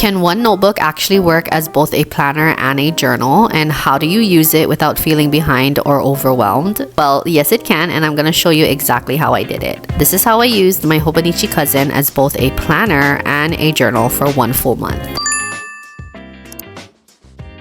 Can one notebook actually work as both a planner and a journal? And how do you use it without feeling behind or overwhelmed? Well, yes it can, and I'm going to show you exactly how I did it. This is how I used my Hobonichi cousin as both a planner and a journal for 1 full month.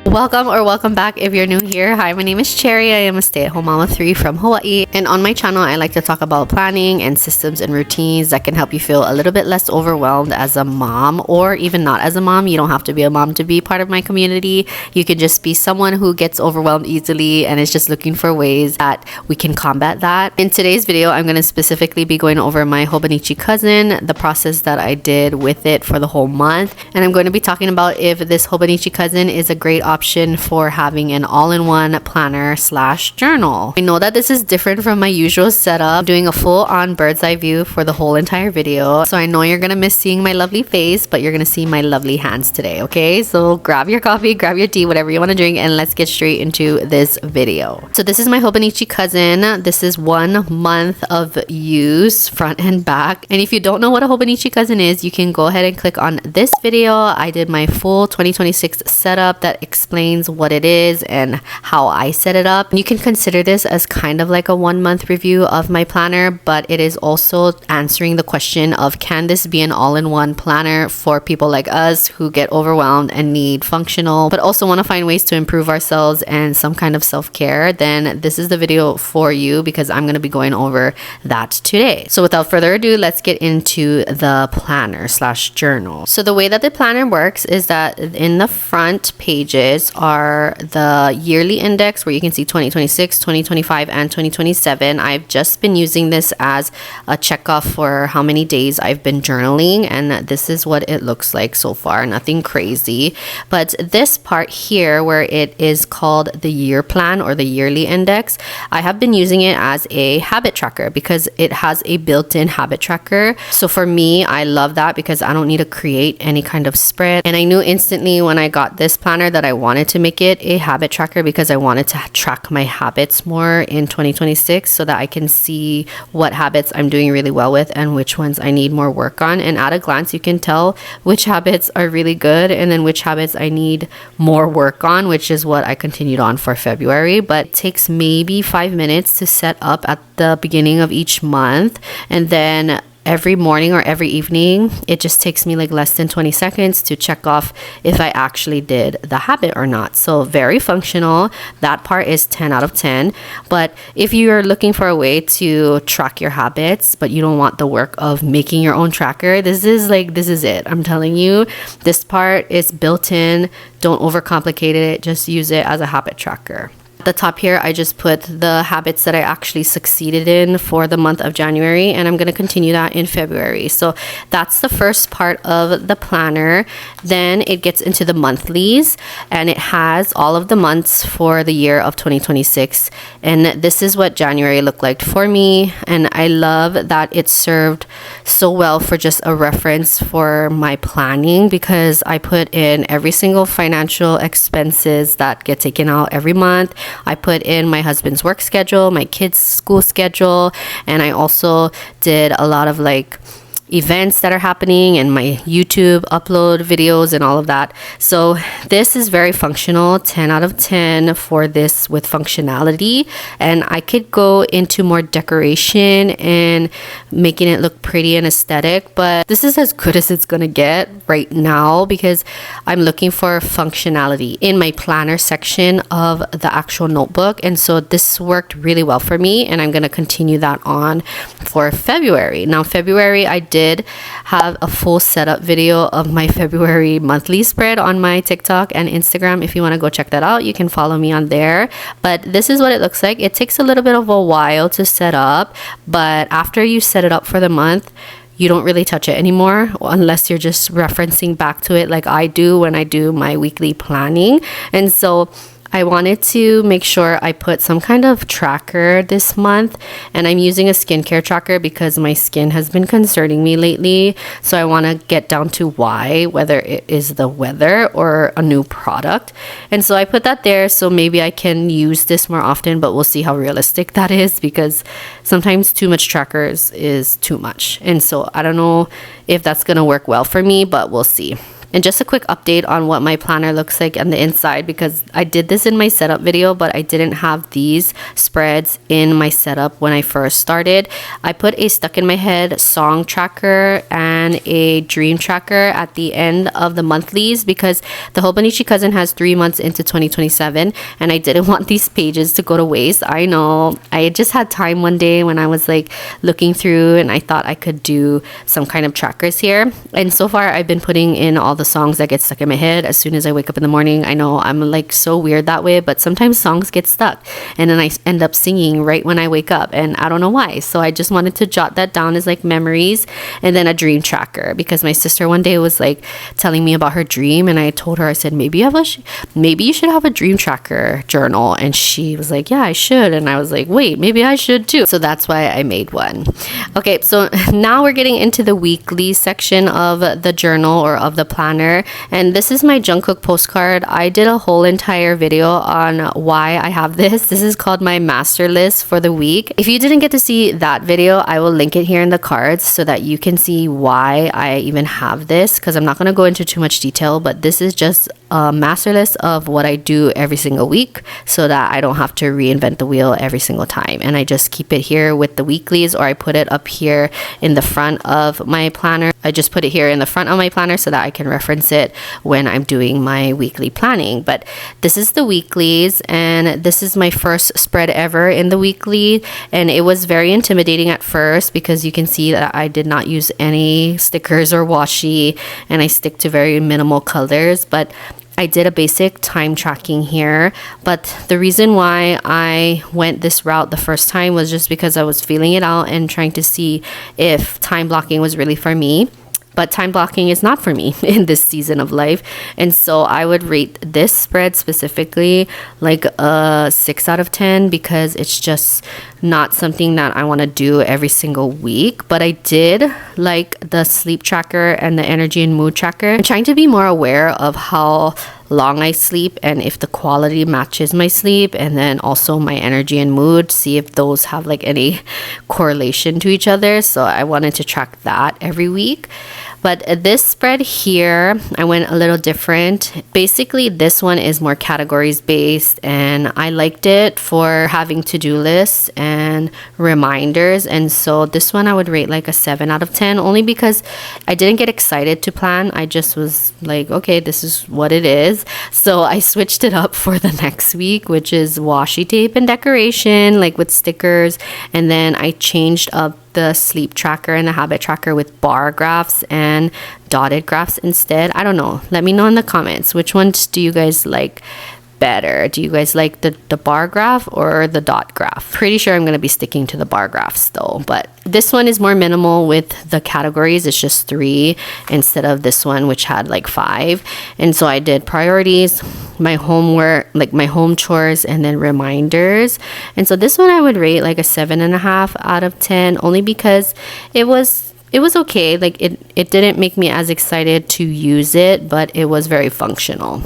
Welcome back if you're new here. Hi, my name is Cherry. I am a stay-at-home mom of 3 from Hawaii, and on my channel I like to talk about planning and systems and routines that can help you feel a little bit less overwhelmed as a mom, or even not as a mom. You don't have to be a mom to be part of my community. You can just be someone who gets overwhelmed easily and is just looking for ways that we can combat that. In today's video, I'm going to specifically be going over my Hobonichi cousin, the process that I did with it for the whole month, and I'm going to be talking about if this Hobonichi cousin is a great option for having an all-in-one planner / journal. I know that this is different from my usual setup, doing a full-on bird's eye view for the whole entire video. So I know you're gonna miss seeing my lovely face, but you're gonna see my lovely hands today, okay? So grab your coffee, grab your tea, whatever you want to drink, and let's get straight into this video. So this is my Hobonichi cousin. This is 1 month of use, front and back. And if you don't know what a Hobonichi cousin is, you can go ahead and click on this video. I did my full 2026 setup that explains what it is and how I set it up. You can consider this as kind of like a 1 month review of my planner, but it is also answering the question of, can this be an all-in-one planner for people like us who get overwhelmed and need functional but also want to find ways to improve ourselves and some kind of self-care? Then this is the video for you, because I'm going to be going over that today. So without further ado, let's get into the planner / journal. So the way that the planner works is that in the front pages are the yearly index where you can see 2026, 2025, and 2027. I've just been using this as a checkoff for how many days I've been journaling, and this is what it looks like so far. Nothing crazy. But this part here where it is called the year plan or the yearly index, I have been using it as a habit tracker because it has a built-in habit tracker. So for me, I love that because I don't need to create any kind of spread. And I knew instantly when I got this planner that I wanted to make it a habit tracker because I wanted to track my habits more in 2026 so that I can see what habits I'm doing really well with and which ones I need more work on. And at a glance, you can tell which habits are really good and then which habits I need more work on, which is what I continued on for February. But it takes maybe 5 minutes to set up at the beginning of each month, and then every morning or every evening, it just takes me like less than 20 seconds to check off if I actually did the habit or not. So very functional. That part is 10 out of 10. But if you're looking for a way to track your habits, but you don't want the work of making your own tracker, this is it. I'm telling you, this part is built in. Don't overcomplicate it. Just use it as a habit tracker. At the top here, I just put the habits that I actually succeeded in for the month of January, and I'm going to continue that in February. So that's the first part of the planner. Then it gets into the monthlies, and it has all of the months for the year of 2026. And this is what January looked like for me. And I love that it served so well for just a reference for my planning, because I put in every single financial expenses that get taken out every month. I put in my husband's work schedule, my kids' school schedule, and I also did a lot of like events that are happening and my YouTube upload videos and all of that. So this is very functional, 10 out of 10 for this with functionality. And I could go into more decoration and making it look pretty and aesthetic, but this is as good as it's gonna get right now because I'm looking for functionality in my planner section of the actual notebook. And so this worked really well for me, and I'm gonna continue that on for February. Now February, I did have a full setup video of my February monthly spread on my TikTok and Instagram. If you want to go check that out, you can follow me on there. But this is what it looks like. It takes a little bit of a while to set up, but after you set it up for the month, you don't really touch it anymore unless you're just referencing back to it like I do when I do my weekly planning. And so I wanted to make sure I put some kind of tracker this month, and I'm using a skincare tracker because my skin has been concerning me lately. So I want to get down to why, whether it is the weather or a new product. And so I put that there, so maybe I can use this more often, but we'll see how realistic that is, because sometimes too much trackers is too much. And so I don't know if that's going to work well for me, but we'll see. And just a quick update on what my planner looks like on the inside, because I did this in my setup video, but I didn't have these spreads in my setup when I first started. I put a stuck in my head song tracker and a dream tracker at the end of the monthlies, because the Hobonichi cousin has 3 months into 2027 and I didn't want these pages to go to waste. I know, I just had time one day when I was like looking through and I thought I could do some kind of trackers here. And so far I've been putting in all the songs that get stuck in my head as soon as I wake up in the morning. I know I'm like so weird that way, but sometimes songs get stuck and then I end up singing right when I wake up and I don't know why. So I just wanted to jot that down as like memories, and then a dream tracker, because my sister one day was like telling me about her dream and I told her, I said, maybe you should have a dream tracker journal, and she was like, yeah, I should. And I was like, wait, maybe I should too. So that's why I made one. Okay, so now we're getting into the weekly section of the journal or of the planner, and this is my Jungkook postcard. I did a whole entire video on why I have this. This is called my master list for the week. If you didn't get to see that video, I will link it here in the cards so that you can see why I even have this, because I'm not going to go into too much detail, but this is just a master list of what I do every single week so that I don't have to reinvent the wheel every single time. And I just keep it here with the weeklies, or I put it up here in the front of my planner. I just put it here in the front of my planner so that I can reference it when I'm doing my weekly planning. But this is the weeklies, and this is my first spread ever in the weekly, and it was very intimidating at first because you can see that I did not use any stickers or washi and I stick to very minimal colors. But I did a basic time tracking here, but the reason why I went this route the first time was just because I was feeling it out and trying to see if time blocking was really for me. But time blocking is not for me in this season of life. And so I would rate this spread specifically like a 6 out of 10, because it's just not something that I want to do every single week. But I did like the sleep tracker and the energy and mood tracker. I'm trying to be more aware of how long I sleep and if the quality matches my sleep, and then also my energy and mood, see if those have like any correlation to each other. So I wanted to track that every week. But this spread here, I went a little different. Basically, this one is more categories based, and I liked it for having to-do lists and reminders. And so this one I would rate like a 7 out of 10, only because I didn't get excited to plan. I just was like, okay, this is what it is. So I switched it up for the next week, which is washi tape and decoration, like with stickers. And then I changed up the sleep tracker and the habit tracker with bar graphs and dotted graphs instead. I don't know. Let me know in the comments, which ones do you guys like better? Do you guys like the bar graph or the dot graph? Pretty sure I'm going to be sticking to the bar graphs though, but this one is more minimal with the categories. It's just 3 instead of this one, which had like 5. And so I did priorities, my homework, like my home chores, and then reminders. And so this one I would rate like a 7.5 out of 10, only because it was okay. Like it didn't make me as excited to use it, but it was very functional.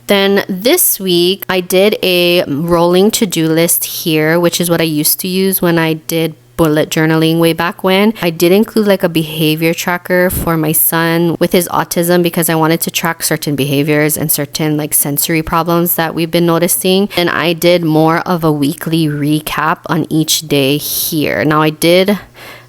Then this week I did a rolling to-do list here, which is what I used to use when I did bullet journaling way back when. I did include like a behavior tracker for my son with his autism, because I wanted to track certain behaviors and certain like sensory problems that we've been noticing. And I did more of a weekly recap on each day here. Now I did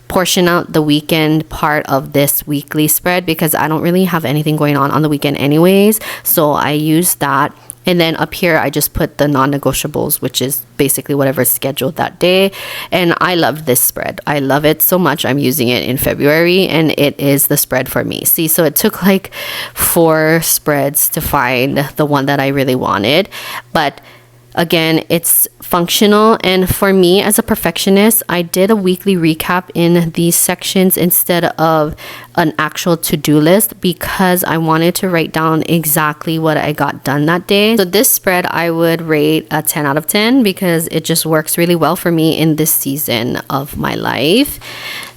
portion out the weekend part of this weekly spread because I don't really have anything going on the weekend anyways, so I used that. And then up here I just put the non-negotiables, which is basically whatever's scheduled that day. And I love this spread. I love it so much. I'm using it in February and it is the spread for me. See, so it took like 4 spreads to find the one that I really wanted, but again, it's functional. And for me as a perfectionist, I did a weekly recap in these sections instead of an actual to-do list, because I wanted to write down exactly what I got done that day. So this spread I would rate a 10 out of 10 because it just works really well for me in this season of my life.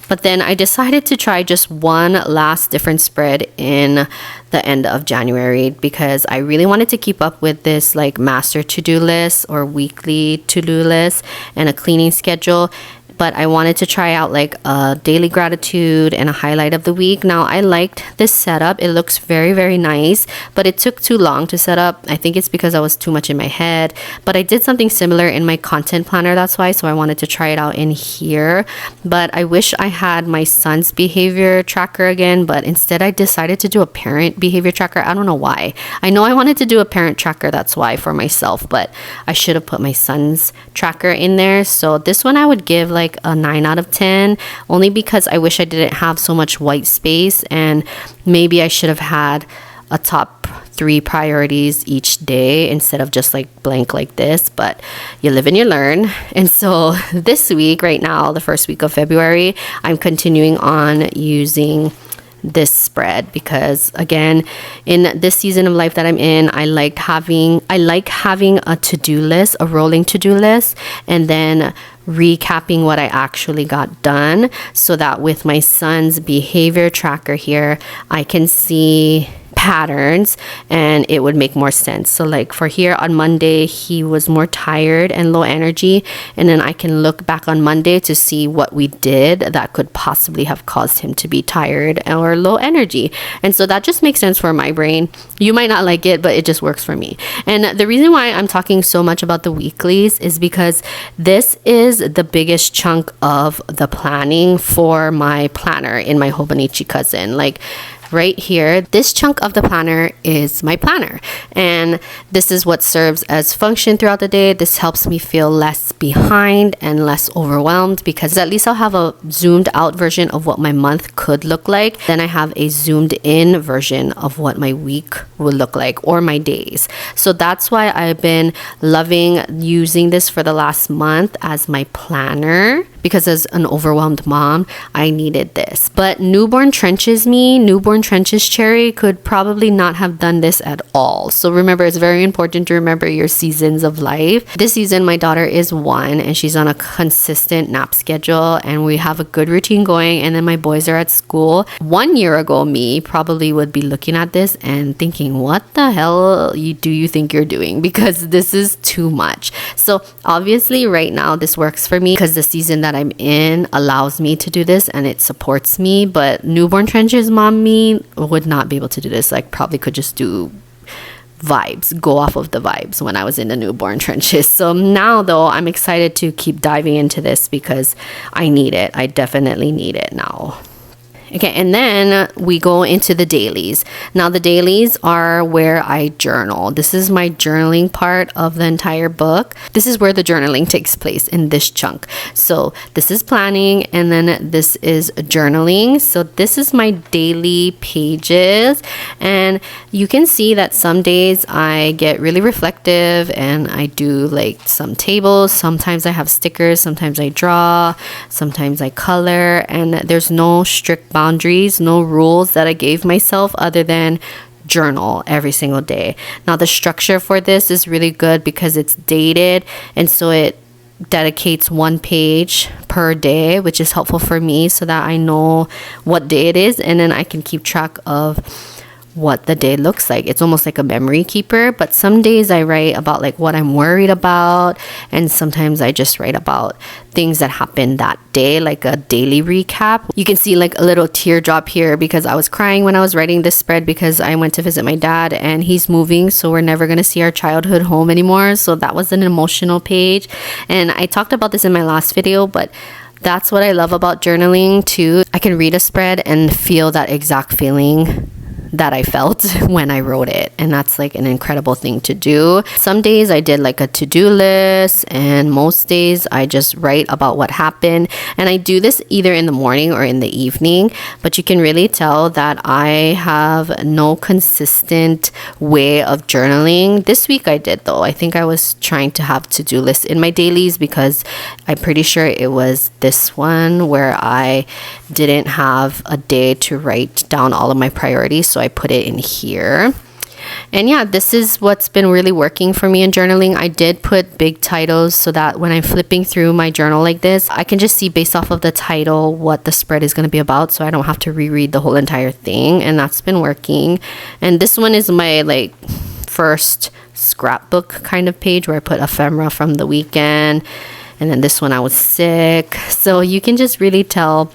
But then I decided to try just one last different spread in the end of January, because I really wanted to keep up with this like master to-do list or weekly to-do list and a cleaning schedule. but I wanted to try out like a daily gratitude and a highlight of the week. Now, I liked this setup. It looks very, very nice, but it took too long to set up. I think it's because I was too much in my head, but I did something similar in my content planner, that's why. So I wanted to try it out in here, but I wish I had my son's behavior tracker again, but instead I decided to do a parent behavior tracker. I don't know why. I know I wanted to do a parent tracker, that's why, for myself, but I should have put my son's tracker in there. So this one I would give like a 9 out of 10, only because I wish I didn't have so much white space, and maybe I should have had a top 3 priorities each day instead of just like blank like this, but you live and you learn. And so this week, right now, the first week of February, I'm continuing on using this spread because, again, in this season of life that I'm in, I like having a to-do list, a rolling to-do list, and then recapping what I actually got done, so that with my son's behavior tracker here, I can see patterns and it would make more sense. So like for here on Monday, he was more tired and low energy, and then I can look back on Monday to see what we did that could possibly have caused him to be tired or low energy. And so that just makes sense for my brain. You might not like it, but it just works for me. And the reason why I'm talking so much about the weeklies is because this is the biggest chunk of the planning for my planner in my Hobonichi cousin. Like right here, this chunk of the planner is my planner, and this is what serves as function throughout the day. This helps me feel less behind and less overwhelmed, because at least I'll have a zoomed out version of what my month could look like. Then I have a zoomed in version of what my week will look like, or my days. So that's why I've been loving using this for the last month as my planner, because as an overwhelmed mom, I needed this. But newborn trenches Cherry could probably not have done this at all. So remember, it's very important to remember your seasons of life. This season, my daughter is 1 and she's on a consistent nap schedule, and we have a good routine going, and then my boys are at school. 1 year ago, me probably would be looking at this and thinking, what the hell do you think you're doing? Because this is too much. So obviously right now this works for me because the season that I'm in allows me to do this and it supports me. But newborn trenches mom me would not be able to do this. Like, probably could just do vibes, go off of the vibes when I was in the newborn trenches. So now though, I'm excited to keep diving into this because I need it. I definitely need it now. Okay, and then we go into the dailies. Now the dailies are where I journal. This is my journaling part of the entire book. This is where the journaling takes place, in this chunk. So this is planning, and then this is journaling. So this is my daily pages, and you can see that some days I get really reflective and I do like some tables. Sometimes I have stickers, sometimes I draw, sometimes I color, and there's no strict boundaries, no rules that I gave myself other than journal every single day. Now the structure for this is really good because it's dated, and so it dedicates 1 page per day, which is helpful for me so that I know what day it is, and then I can keep track of what the day looks like. It's almost like a memory keeper. But some days I write about like what I'm worried about, and sometimes I just write about things that happened that day, like a daily recap. You can see like a little teardrop here because I was crying when I was writing this spread because I went to visit my dad and he's moving, so we're never going to see our childhood home anymore. So that was an emotional page, and I talked about this in my last video, but that's what I love about journaling too. I can read a spread and feel that exact feeling that I felt when I wrote it, and that's like an incredible thing to do. Some days I did like a to-do list, and most days I just write about what happened, and I do this either in the morning or in the evening. But you can really tell that I have no consistent way of journaling. This week I did though. I think I was trying to have to-do lists in my dailies because I'm pretty sure it was this one where I didn't have a day to write down all of my priorities, so I put it in here. And yeah, this is what's been really working for me in journaling. I did put big titles so that when I'm flipping through my journal like this, I can just see based off of the title what the spread is going to be about, so I don't have to reread the whole entire thing, and that's been working. And this one is my like first scrapbook kind of page where I put ephemera from the weekend. and then this one I was sick. So you can just really tell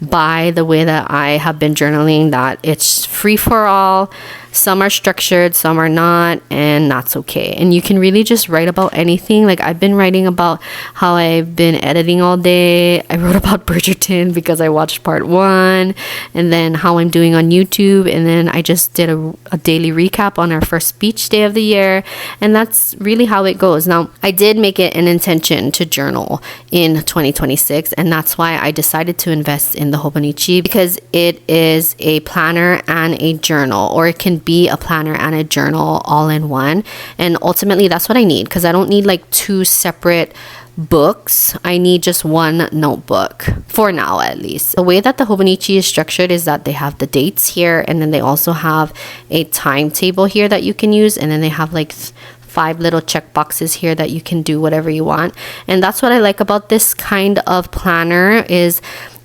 by the way that I have been journaling that it's free for all. Some are structured, some are not, and that's okay. And you can really just write about anything. Like I've been writing about how I've been editing all day. I wrote about Bridgerton because I watched part 1, and then how I'm doing on YouTube. And then I just did a daily recap on our first beach day of the year. And that's really how it goes. Now, I did make it an intention to journal in 2026, and that's why I decided to invest in the Hobonichi, because it is a planner and a journal, or it can be a planner and a journal all in one. And ultimately that's what I need, because I don't need like 2 separate books. I need just one notebook for now, at least. The way that the Hobonichi is structured is that they have the dates here, and then they also have a timetable here that you can use, and then they have like 5 little check boxes here that you can do whatever you want. And that's what I like about this kind of planner, is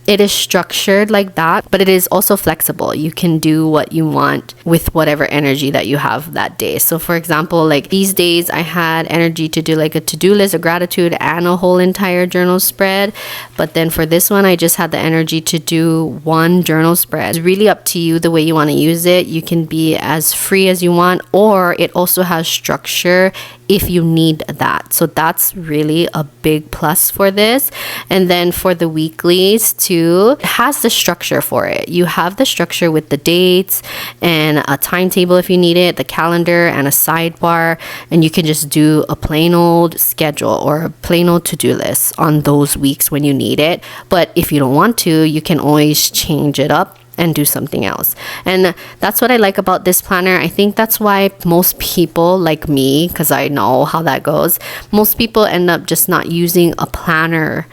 it is structured like that, but it is also flexible. You can do what you want with whatever energy that you have that day. So for example, like these days I had energy to do like a to-do list, a gratitude, and a whole entire journal spread. But then for this one, I just had the energy to do one journal spread. It's really up to you the way you want to use it. You can be as free as you want, or it also has structure if you need that. So that's really a big plus for this. And then for the weeklies too, it has the structure for it. You have the structure with the dates and a timetable if you need it, the calendar and a sidebar, and you can just do a plain old schedule or a plain old to-do list on those weeks when you need it. But if you don't want to, you can always change it up and do something else. And that's what I like about this planner. I think that's why most people like me, because I know how that goes, most people end up just not using a planner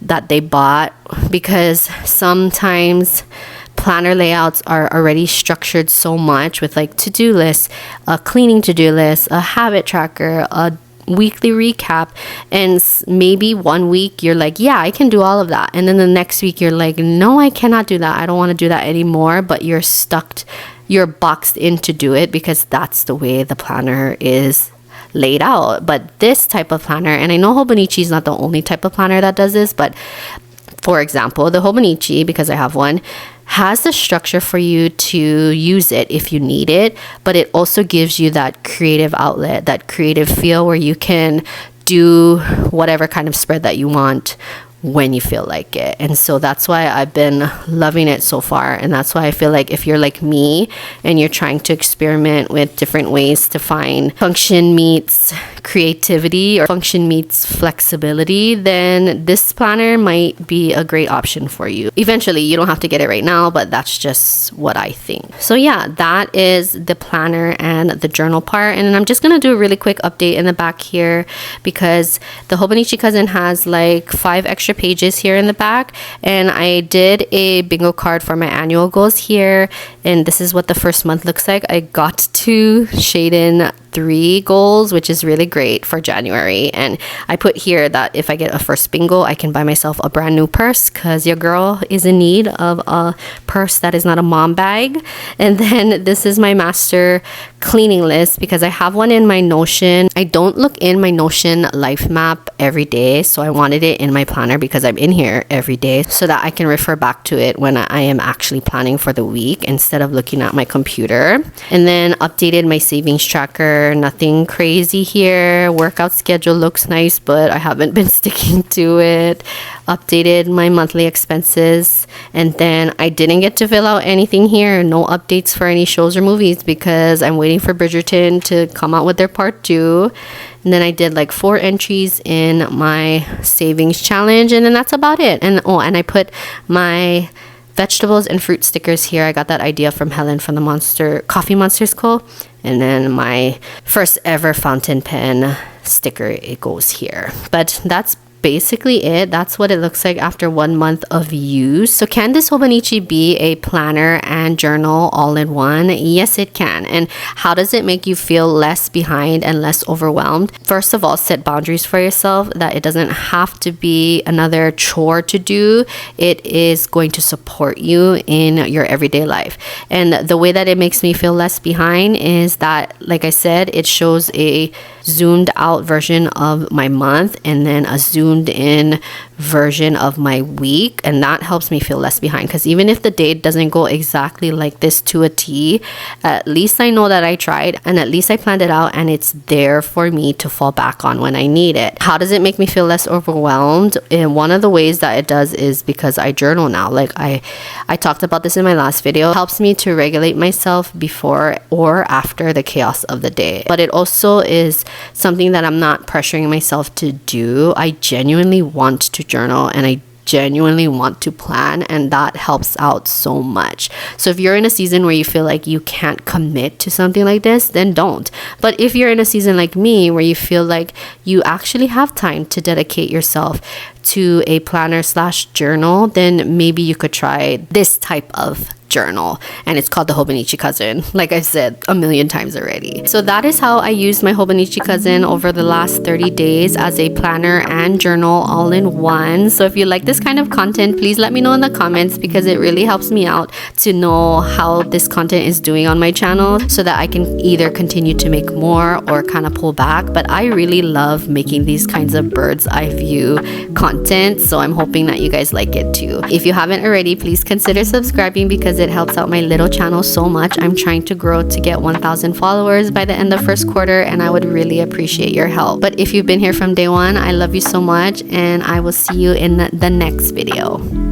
that they bought, because sometimes planner layouts are already structured so much with like to-do lists, a cleaning to-do list, a habit tracker, a weekly recap, and maybe one week you're like, yeah, I can do all of that, and then the next week you're like, no, I cannot do that, I don't want to do that anymore. But you're boxed in to do it because that's the way the planner is laid out. But this type of planner, and I know Hobonichi is not the only type of planner that does this, but for example, the Hobonichi, because I have one, has the structure for you to use it if you need it, but it also gives you that creative outlet, that creative feel where you can do whatever kind of spread that you want when you feel like it. And so that's why I've been loving it so far. And that's why I feel like if you're like me and you're trying to experiment with different ways to find function meets creativity or function meets flexibility, then this planner might be a great option for you. Eventually, you don't have to get it right now, but that's just what I think. So yeah, that is the planner and the journal part. And then I'm just going to do a really quick update in the back here, because the Hobonichi cousin has like 5 extra pages here in the back, and I did a bingo card for my annual goals here, and this is what the first month looks like. I got to shade in 3 goals, which is really great for January. And I put here that if I get a first bingo, I can buy myself a brand new purse, because your girl is in need of a purse that is not a mom bag. And then this is my master cleaning list, because I have one in my Notion. I don't look in my Notion life map every day, so I wanted it in my planner because I'm in here every day, so that I can refer back to it when I am actually planning for the week instead of looking at my computer. And then updated my savings tracker. Nothing crazy here. Workout schedule looks nice, but I haven't been sticking to it. Updated my monthly expenses, and then I didn't get to fill out anything here. No updates for any shows or movies, because I'm waiting for Bridgerton to come out with their part 2. And then I did like 4 entries in my savings challenge, and then that's about it. And I put my vegetables and fruit stickers here. I got that idea from Helen from the Coffee Monsters Co. And then my first ever fountain pen sticker, it goes here. But that's basically it. That's what it looks like after 1 month of use. So can this Hobonichi be a planner and journal all in one? Yes, it can. And how does it make you feel less behind and less overwhelmed? First of all, set boundaries for yourself, that it doesn't have to be another chore to do. It is going to support you in your everyday life. And the way that it makes me feel less behind is that, like I said, it shows a zoomed out version of my month, and then a zoomed tuned in version of my week, and that helps me feel less behind, because even if the day doesn't go exactly like this to a T, at least I know that I tried, and at least I planned it out, and it's there for me to fall back on when I need it. How does it make me feel less overwhelmed? And one of the ways that it does is because I journal now. Like I talked about this in my last video. It helps me to regulate myself before or after the chaos of the day, but it also is something that I'm not pressuring myself to do. I genuinely want to journal, and I genuinely want to plan, and that helps out so much. So if you're in a season where you feel like you can't commit to something like this, then don't. But if you're in a season like me where you feel like you actually have time to dedicate yourself to a planner / journal, then maybe you could try this type of journal, and it's called the Hobonichi Cousin, like I said a million times already. So that is how I used my Hobonichi Cousin over the last 30 days as a planner and journal all in one. So if you like this kind of content, please let me know in the comments, because it really helps me out to know how this content is doing on my channel, so that I can either continue to make more or kind of pull back. But I really love making these kinds of bird's eye view content, so I'm hoping that you guys like it too. If you haven't already, please consider subscribing, because it helps out my little channel so much. I'm trying to grow to get 1,000 followers by the end of first quarter, and I would really appreciate your help. But if you've been here from day one, I love you so much, and I will see you in the next video.